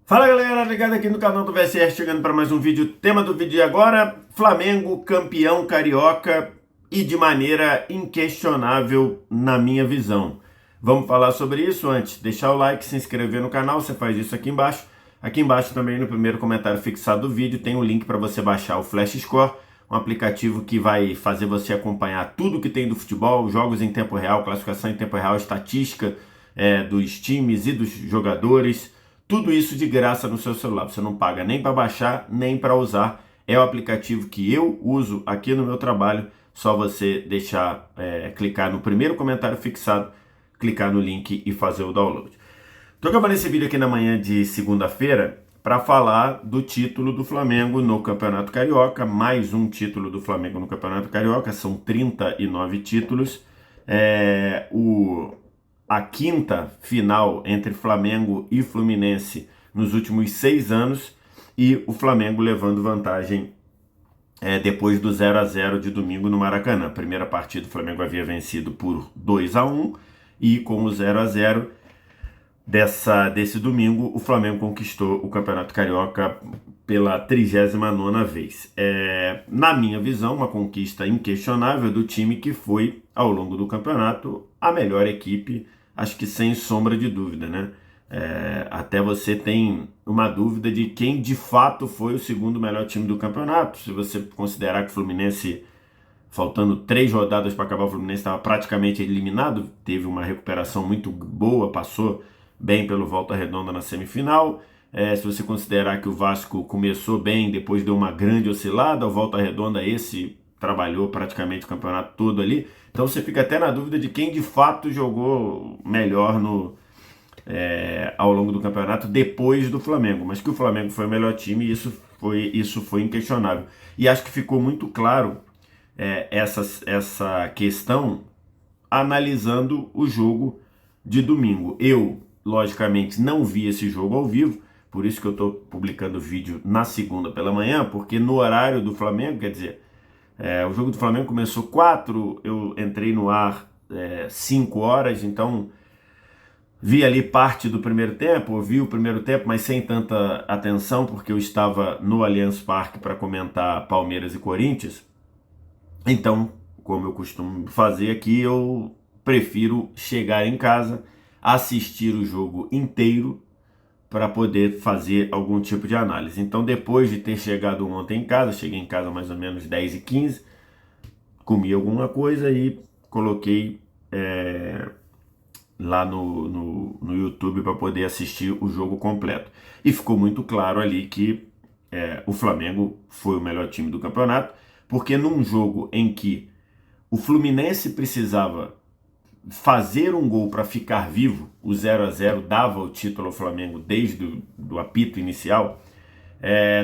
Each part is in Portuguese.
Fala galera, ligado aqui no canal do VSR, chegando para mais um vídeo. Tema do vídeo de agora: Flamengo campeão carioca e de maneira inquestionável na minha visão. Vamos falar sobre isso antes. Deixar o like, se inscrever no canal, você faz isso aqui embaixo. Aqui embaixo também no primeiro comentário fixado do vídeo tem o link para você baixar o Flash Score, um aplicativo que vai fazer você acompanhar tudo que tem do futebol, jogos em tempo real, classificação em tempo real, estatística dos times e dos jogadores. Tudo isso de graça no seu celular. Você não paga nem para baixar, nem para usar. É o aplicativo que eu uso aqui no meu trabalho. Só você deixar, clicar no primeiro comentário fixado, clicar no link e fazer o download. Estou gravando esse vídeo aqui na manhã de segunda-feira para falar do título do Flamengo no Campeonato Carioca. Mais um título do Flamengo no Campeonato Carioca. São 39 títulos. A quinta final entre Flamengo e Fluminense nos últimos 6 anos, e o Flamengo levando vantagem depois do 0-0 de domingo no Maracanã. A primeira partida o Flamengo havia vencido por 2-1, e com o 0-0 desse domingo o Flamengo conquistou o Campeonato Carioca pela 39ª vez. Na minha visão, uma conquista inquestionável do time que foi, ao longo do campeonato, a melhor equipe, acho que sem sombra de dúvida, né? Até você tem uma dúvida de quem de fato foi o segundo melhor time do campeonato. Se você considerar que o Fluminense, faltando 3 rodadas para acabar, o Fluminense estava praticamente eliminado, teve uma recuperação muito boa, passou bem pelo Volta Redonda na semifinal. Se você considerar que o Vasco começou bem, depois deu uma grande oscilada, o Volta Redonda trabalhou praticamente o campeonato todo ali. Então você fica até na dúvida de quem de fato jogou melhor ao longo do campeonato depois do Flamengo. Mas que o Flamengo foi o melhor time, isso foi inquestionável. E acho que ficou muito claro essa questão analisando o jogo de domingo. Eu, logicamente, não vi esse jogo ao vivo, por isso que eu estou publicando o vídeo na segunda pela manhã, porque no horário do Flamengo, quer dizer, o jogo do Flamengo começou 4, eu entrei no ar 5 horas, então vi ali parte do primeiro tempo, ouvi o primeiro tempo, mas sem tanta atenção, porque eu estava no Allianz Parque para comentar Palmeiras e Corinthians. Então, como eu costumo fazer aqui, eu prefiro chegar em casa, assistir o jogo inteiro para poder fazer algum tipo de análise. Então, depois de ter chegado ontem em casa, cheguei em casa mais ou menos 10h15, comi alguma coisa e coloquei lá no YouTube para poder assistir o jogo completo. E ficou muito claro ali que o Flamengo foi o melhor time do campeonato, porque num jogo em que o Fluminense precisava fazer um gol para ficar vivo, o 0-0 dava o título ao Flamengo desde o apito inicial.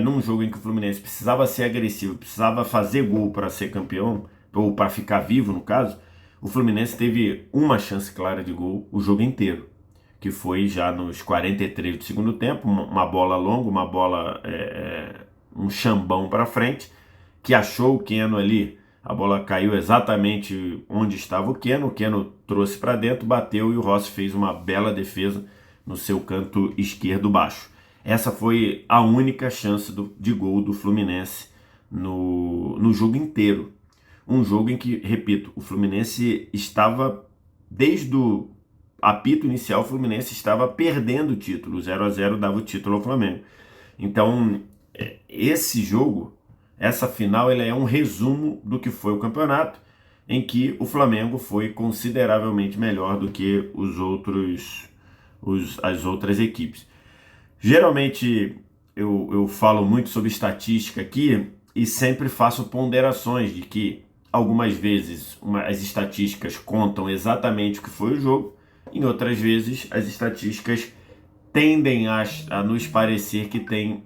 Num jogo em que o Fluminense precisava ser agressivo, precisava fazer gol para ser campeão, ou para ficar vivo no caso, o Fluminense teve uma chance clara de gol o jogo inteiro, que foi já nos 43 do segundo tempo, uma bola longa, uma bola, um chambão para frente, que achou o Keno ali. A bola caiu exatamente onde estava o Keno trouxe para dentro, bateu, e o Rossi fez uma bela defesa no seu canto esquerdo baixo. Essa foi a única chance de gol do Fluminense no jogo inteiro. Um jogo em que, repito, o Fluminense estava, desde o apito inicial, o Fluminense estava perdendo o título. O 0-0 dava o título ao Flamengo. Então, esse jogo, essa final, ela é um resumo do que foi o campeonato, em que o Flamengo foi consideravelmente melhor do que as outras equipes. Geralmente eu falo muito sobre estatística aqui e sempre faço ponderações de que algumas vezes as estatísticas contam exatamente o que foi o jogo, em outras vezes as estatísticas tendem a nos parecer que tem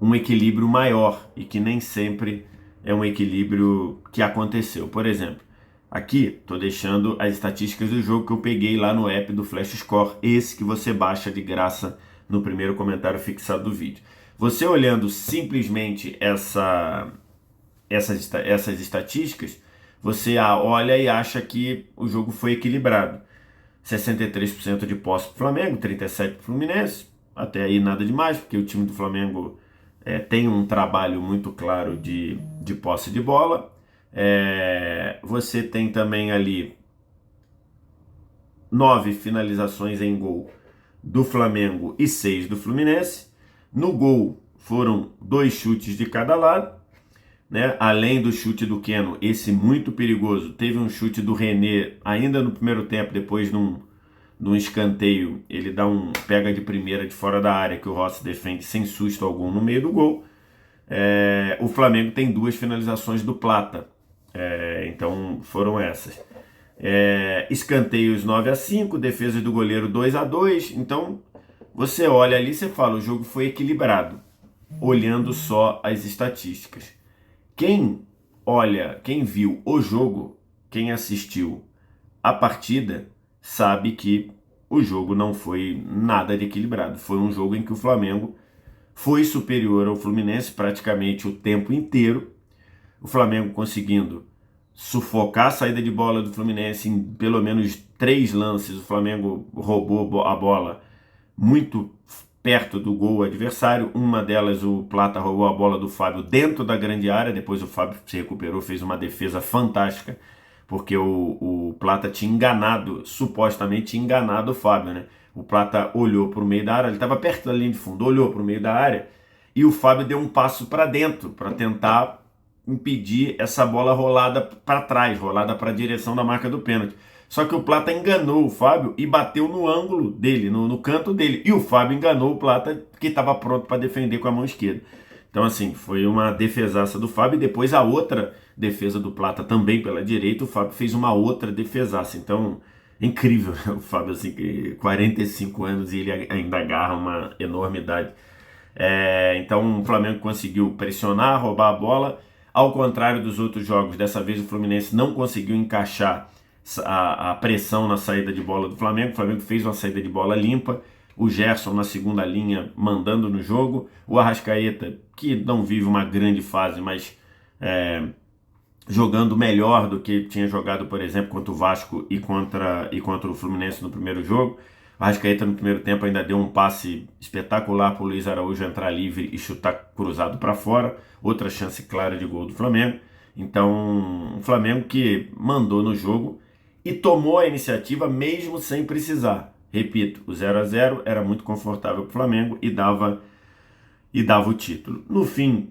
um equilíbrio maior, e que nem sempre é um equilíbrio que aconteceu. Por exemplo, aqui estou deixando as estatísticas do jogo que eu peguei lá no app do Flash Score, esse que você baixa de graça no primeiro comentário fixado do vídeo. Você olhando simplesmente essas estatísticas, você olha e acha que o jogo foi equilibrado. 63% de posse para o Flamengo, 37% para o Fluminense. Até aí nada demais, porque o time do Flamengo tem um trabalho muito claro de posse de bola. Você tem também ali 9 finalizações em gol do Flamengo e 6 do Fluminense. No gol foram 2 chutes de cada lado, né? Além do chute do Keno, esse muito perigoso, teve um chute do René ainda no primeiro tempo, depois num escanteio, ele pega de primeira de fora da área, que o Rossi defende sem susto algum no meio do gol. O Flamengo tem 2 finalizações do Plata, então foram essas. Escanteios 9-5, defesas do goleiro 2-2. Então você olha ali e você fala, o jogo foi equilibrado, olhando só as estatísticas. Quem viu o jogo, quem assistiu a partida, sabe que o jogo não foi nada de equilibrado. Foi um jogo em que o Flamengo foi superior ao Fluminense praticamente o tempo inteiro. O Flamengo conseguindo sufocar a saída de bola do Fluminense em pelo menos 3 lances. O Flamengo roubou a bola muito perto do gol adversário. Uma delas, o Plata roubou a bola do Fábio dentro da grande área. Depois o Fábio se recuperou, fez uma defesa fantástica, porque o Plata tinha enganado, supostamente tinha enganado o Fábio, né? O Plata olhou para o meio da área, ele estava perto da linha de fundo, olhou para o meio da área e o Fábio deu um passo para dentro para tentar impedir essa bola rolada para trás, rolada para a direção da marca do pênalti. Só que o Plata enganou o Fábio e bateu no ângulo dele, no canto dele. E o Fábio enganou o Plata, que estava pronto para defender com a mão esquerda. Então, assim, foi uma defesaça do Fábio. E depois a outra defesa do Plata também pela direita, o Fábio fez uma outra defesaça. Então, incrível, o Fábio, assim, 45 anos e ele ainda agarra uma enormidade. Então, o Flamengo conseguiu pressionar, roubar a bola. Ao contrário dos outros jogos, dessa vez o Fluminense não conseguiu encaixar a pressão na saída de bola do Flamengo. O Flamengo fez uma saída de bola limpa. O Gerson na segunda linha mandando no jogo. O Arrascaeta, que não vive uma grande fase, mas jogando melhor do que tinha jogado, por exemplo, contra o Vasco e contra o Fluminense no primeiro jogo. O Arrascaeta no primeiro tempo ainda deu um passe espetacular para o Luiz Araújo entrar livre e chutar cruzado para fora. Outra chance clara de gol do Flamengo. Então, o Flamengo que mandou no jogo e tomou a iniciativa mesmo sem precisar. Repito, o 0-0 era muito confortável para o Flamengo e dava o título. No fim,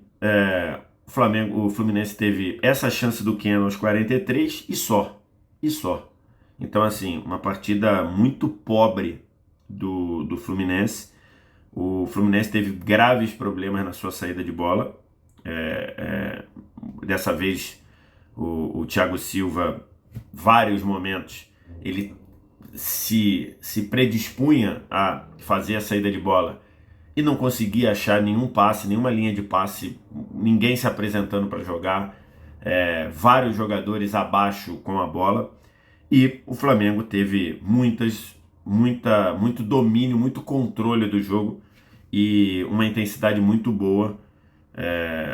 o Fluminense teve essa chance do Keno aos 43 e só. Então, assim, uma partida muito pobre do Fluminense. O Fluminense teve graves problemas na sua saída de bola. Dessa vez, o Thiago Silva, vários momentos, ele se predispunha a fazer a saída de bola e não conseguia achar nenhum passe, nenhuma linha de passe, ninguém se apresentando para jogar, vários jogadores abaixo com a bola. E o Flamengo teve muito domínio, muito controle do jogo e uma intensidade muito boa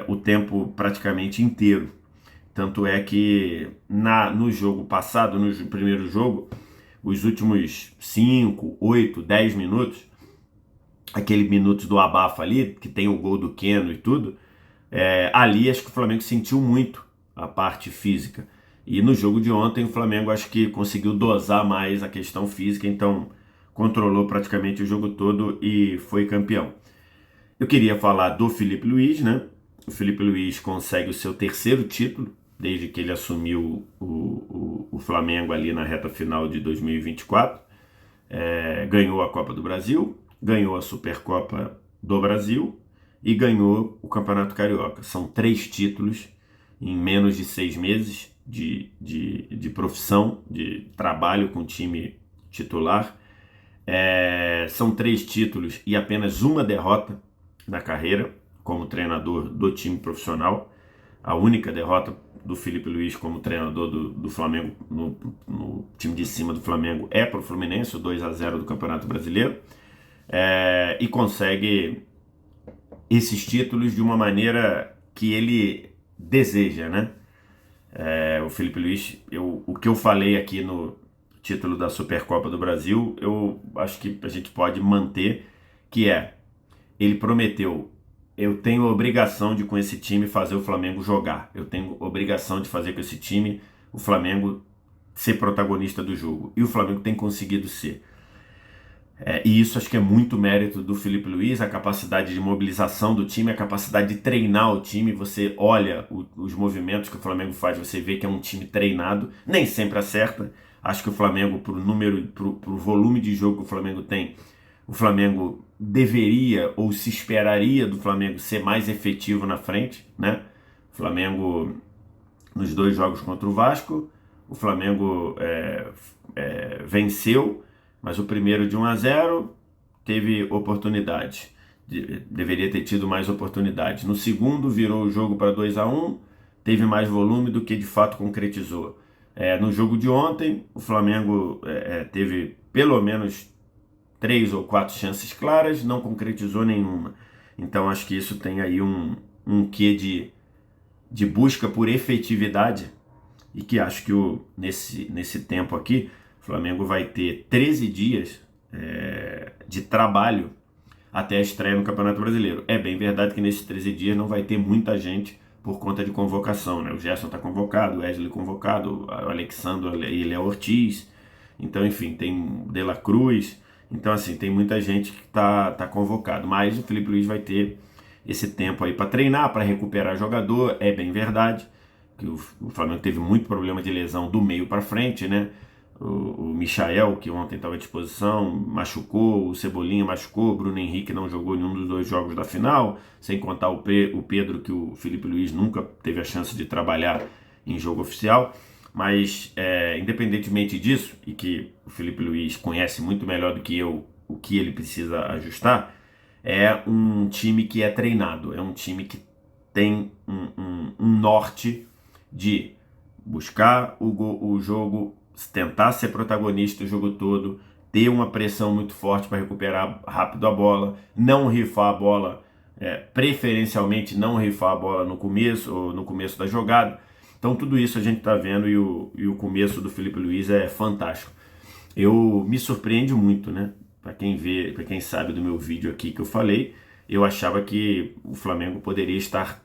o tempo praticamente inteiro. Tanto é que no jogo passado, no primeiro jogo, os últimos 5, 8, 10 minutos, aquele minutos do abafa ali, que tem o gol do Keno e tudo, ali acho que o Flamengo sentiu muito a parte física. E no jogo de ontem o Flamengo acho que conseguiu dosar mais a questão física, então controlou praticamente o jogo todo e foi campeão. Eu queria falar do Felipe Luiz, né? O Felipe Luiz consegue o seu terceiro título, desde que ele assumiu o Flamengo ali na reta final de 2024. Ganhou a Copa do Brasil, ganhou a Supercopa do Brasil e ganhou o Campeonato Carioca. São 3 títulos em menos de 6 meses de profissão, de trabalho com o time titular. São 3 títulos e apenas uma derrota na carreira como treinador do time profissional. A única derrota do Felipe Luiz como treinador do Flamengo no time de cima do Flamengo é para o Fluminense, o 2-0 do Campeonato Brasileiro, e consegue esses títulos de uma maneira que ele deseja, né? O Felipe Luiz, o que eu falei aqui título da Supercopa do Brasil, eu acho que a gente pode manter, que é, ele prometeu: eu tenho a obrigação de com esse time fazer o Flamengo jogar, eu tenho obrigação de fazer com esse time o Flamengo ser protagonista do jogo, e o Flamengo tem conseguido ser. E isso acho que é muito mérito do Felipe Luiz, a capacidade de mobilização do time, a capacidade de treinar o time. Você olha os movimentos que o Flamengo faz, você vê que é um time treinado, nem sempre acerta. Acho que o Flamengo, pro número, pro volume de jogo que o Flamengo tem, o Flamengo deveria ou se esperaria do Flamengo ser mais efetivo na frente, né? O Flamengo, nos 2 jogos contra o Vasco, o Flamengo venceu, mas o primeiro de 1-0 teve oportunidade. Deveria ter tido mais oportunidades. No segundo virou o jogo para 2-1, teve mais volume do que de fato concretizou. No jogo de ontem, o Flamengo teve pelo menos 3 ou 4 chances claras, não concretizou nenhuma. Então acho que isso tem aí um quê de busca por efetividade, e que acho que nesse tempo aqui, o Flamengo vai ter 13 dias de trabalho até a estreia no Campeonato Brasileiro. É bem verdade que nesses 13 dias não vai ter muita gente por conta de convocação, né? O Gerson está convocado, o Wesley convocado, o Alexandre e Léo Ortiz, então enfim, tem De La Cruz, então assim, tem muita gente que tá convocado, mas o Felipe Luiz vai ter esse tempo aí para treinar, para recuperar jogador. É bem verdade que o Flamengo teve muito problema de lesão do meio para frente, né? O Michael, que ontem estava à disposição, machucou, o Cebolinha machucou, o Bruno Henrique não jogou nenhum dos 2 jogos da final, sem contar o Pedro, que o Felipe Luiz nunca teve a chance de trabalhar em jogo oficial. Mas, independentemente disso, e que o Felipe Luiz conhece muito melhor do que eu o que ele precisa ajustar, é um time que é treinado, é um time que tem um norte de buscar o jogo, tentar ser protagonista o jogo todo, ter uma pressão muito forte para recuperar rápido a bola, não rifar a bola, preferencialmente não rifar a bola no começo ou no começo da jogada. Então tudo isso a gente está vendo, e o começo do Felipe Luiz é fantástico. Eu me surpreende muito, né? Para quem vê, para quem sabe do meu vídeo aqui que eu falei, eu achava que o Flamengo poderia estar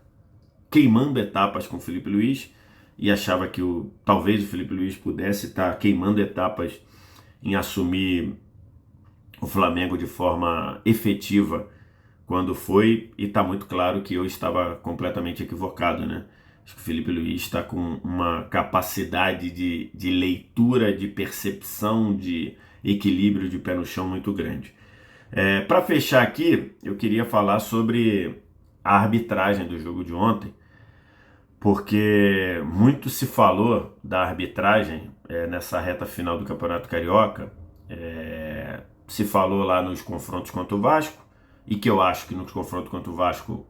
queimando etapas com o Felipe Luiz, e achava que talvez o Felipe Luiz pudesse estar queimando etapas em assumir o Flamengo de forma efetiva quando foi, e está muito claro que eu estava completamente equivocado, né? Acho que o Felipe Luiz está com uma capacidade de leitura, de percepção, de equilíbrio de pé no chão muito grande. Para fechar aqui, eu queria falar sobre a arbitragem do jogo de ontem, porque muito se falou da arbitragem nessa reta final do Campeonato Carioca. Se falou lá nos confrontos contra o Vasco, e que eu acho que nos confrontos contra o Vasco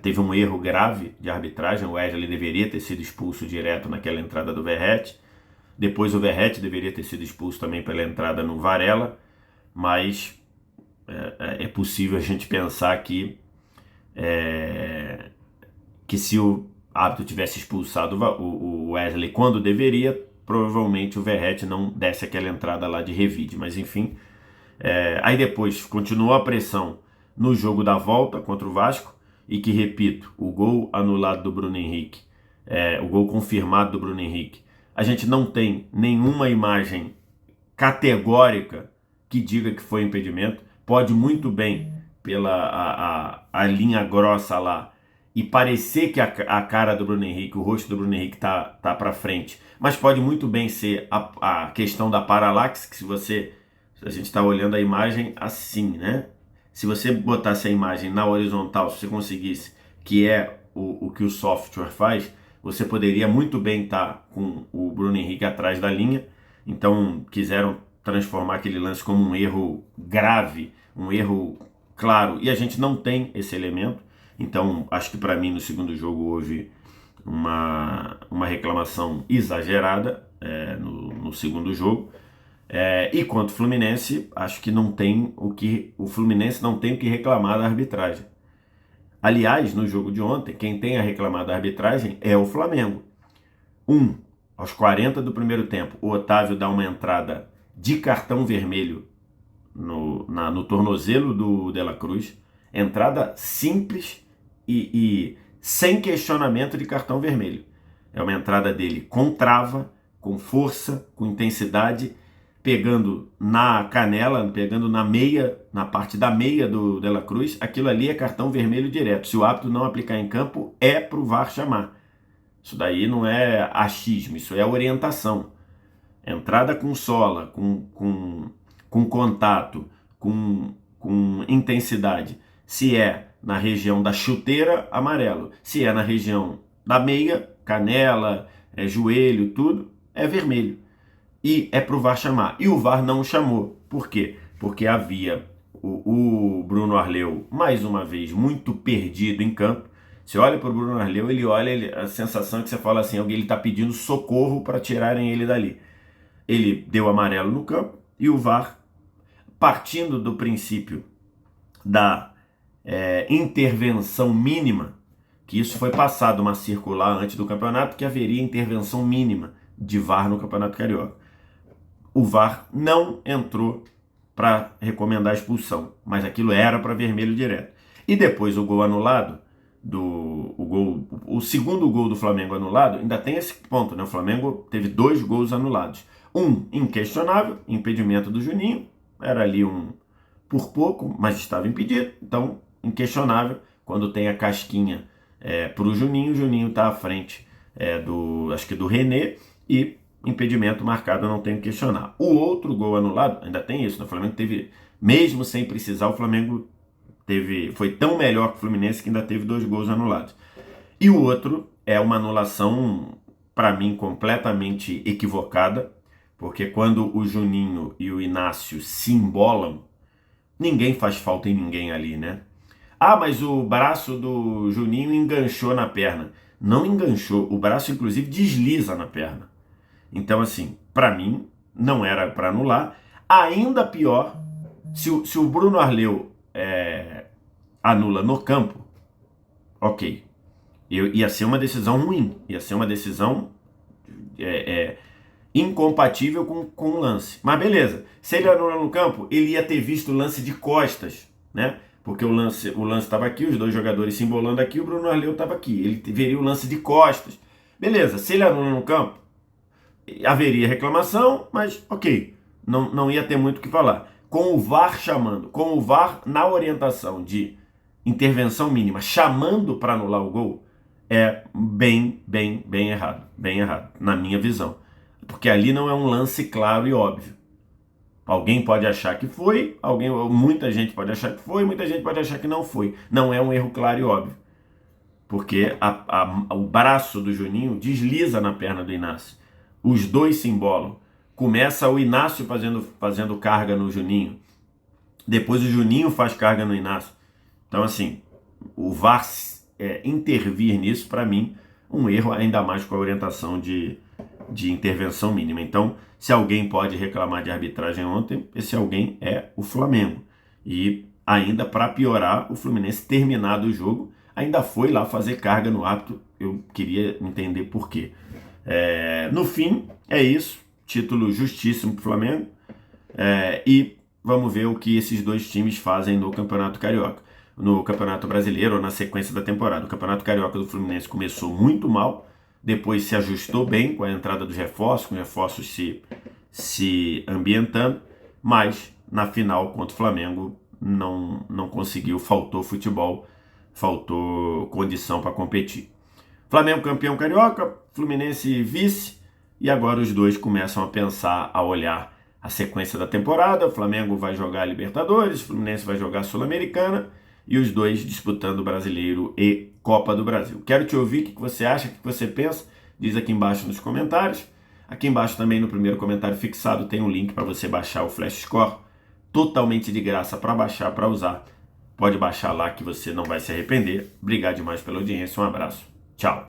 teve um erro grave de arbitragem. O Wesley deveria ter sido expulso direto naquela entrada do Verratti. Depois o Verratti deveria ter sido expulso também pela entrada no Varela, mas é possível a gente pensar que se o árbitro tivesse expulsado o Wesley quando deveria, provavelmente o Verratti não desse aquela entrada lá de revide, mas enfim. Aí depois continuou a pressão no jogo da volta contra o Vasco, e que, repito, o gol anulado do Bruno Henrique, o gol confirmado do Bruno Henrique, a gente não tem nenhuma imagem categórica que diga que foi impedimento. Pode muito bem, pela a linha grossa lá, e parecer que a cara do Bruno Henrique, o rosto do Bruno Henrique tá para frente, mas pode muito bem ser a questão da paralaxe, que a gente está olhando a imagem assim, né? Se você botasse a imagem na horizontal, se você conseguisse, que é o que o software faz, você poderia muito bem estar com o Bruno Henrique atrás da linha. Então quiseram transformar aquele lance como um erro grave, um erro claro, e a gente não tem esse elemento. Então acho que para mim no segundo jogo houve uma reclamação exagerada no segundo jogo. E quanto ao Fluminense, acho que o Fluminense não tem o que reclamar da arbitragem. Aliás, no jogo de ontem, quem tem a reclamar da arbitragem é o Flamengo. aos 40 do primeiro tempo, o Otávio dá uma entrada de cartão vermelho no tornozelo do De La Cruz. Entrada simples e sem questionamento de cartão vermelho. É uma entrada dele com trava, com força, com intensidade, pegando na canela, pegando na meia, na parte da meia do De La Cruz. Aquilo ali é cartão vermelho direto. Se o árbitro não aplicar em campo, é pro VAR chamar. Isso daí não é achismo, isso é orientação. Entrada com sola, com contato, com intensidade. Se é na região da chuteira, amarelo. Se é na região da meia, canela, joelho, tudo, é vermelho. E é pro VAR chamar. E o VAR não chamou. Por quê? Porque havia o Bruno Arleu, mais uma vez, muito perdido em campo. Você olha para o Bruno Arleu, ele olha, a sensação é que você fala assim, alguém está pedindo socorro para tirarem ele dali. Ele deu amarelo no campo e o VAR, partindo do princípio da intervenção mínima, que isso foi passado uma circular antes do campeonato, que haveria intervenção mínima de VAR no Campeonato Carioca. O VAR não entrou para recomendar a expulsão, mas aquilo era para vermelho direto. E depois o gol anulado, o segundo gol do Flamengo anulado, ainda tem esse ponto, né? O Flamengo teve 2 gols anulados. Um inquestionável, impedimento do Juninho, era ali por pouco, mas estava impedido, então inquestionável. Quando tem a casquinha para o Juninho está à frente acho que do René, e impedimento marcado, não tem que questionar. O outro gol anulado, ainda tem isso, né? O Flamengo teve, mesmo sem precisar, o Flamengo foi tão melhor que o Fluminense que ainda teve 2 gols anulados. E o outro é uma anulação, para mim, completamente equivocada, porque quando o Juninho e o Inácio se embolam, ninguém faz falta em ninguém ali, né? Ah, mas o braço do Juninho enganchou na perna. Não enganchou, o braço inclusive desliza na perna. Então, assim, para mim, não era para anular. Ainda pior, se o Bruno Arleu anula no campo, ok. Ia ser uma decisão ruim, ia ser uma decisão incompatível com o lance. Mas beleza, se ele anula no campo, ele ia ter visto o lance de costas, né? Porque o lance estava aqui, os 2 jogadores se embolando aqui, o Bruno Arleu estava aqui. Ele veria o lance de costas. Beleza, se ele anula no campo, haveria reclamação, mas ok, não ia ter muito o que falar. Com o VAR chamando, com o VAR na orientação de intervenção mínima, chamando para anular o gol, é bem errado, na minha visão. Porque ali não é um lance claro e óbvio. Alguém pode achar que foi, muita gente pode achar que foi, muita gente pode achar que não foi. Não é um erro claro e óbvio. Porque o braço do Juninho desliza na perna do Inácio. Os 2 se embolam. Começa o Inácio fazendo carga no Juninho. Depois o Juninho faz carga no Inácio. Então, assim, o VAR intervir nisso, para mim, um erro, ainda mais com a orientação de intervenção mínima. Então, se alguém pode reclamar de arbitragem ontem, esse alguém é o Flamengo. E ainda para piorar, o Fluminense, terminado o jogo, ainda foi lá fazer carga no árbitro. Eu queria entender por quê. No fim, é isso. Título justíssimo para o Flamengo. E vamos ver o que esses 2 times fazem no Campeonato Carioca. No Campeonato Brasileiro, ou na sequência da temporada. O Campeonato Carioca do Fluminense começou muito mal, depois se ajustou bem com a entrada dos reforços, com os reforços se ambientando, mas na final contra o Flamengo não conseguiu, faltou futebol, faltou condição para competir. Flamengo campeão carioca, Fluminense vice, e agora os 2 começam a pensar, a olhar a sequência da temporada. O Flamengo vai jogar a Libertadores, o Fluminense vai jogar a Sul-Americana, e os 2 disputando o Brasileiro e Copa do Brasil. Quero te ouvir, o que você acha, o que você pensa, diz aqui embaixo nos comentários. Aqui embaixo também, no primeiro comentário fixado, tem um link para você baixar o Flash Score, totalmente de graça para baixar, para usar. Pode baixar lá que você não vai se arrepender. Obrigado demais pela audiência, um abraço, tchau.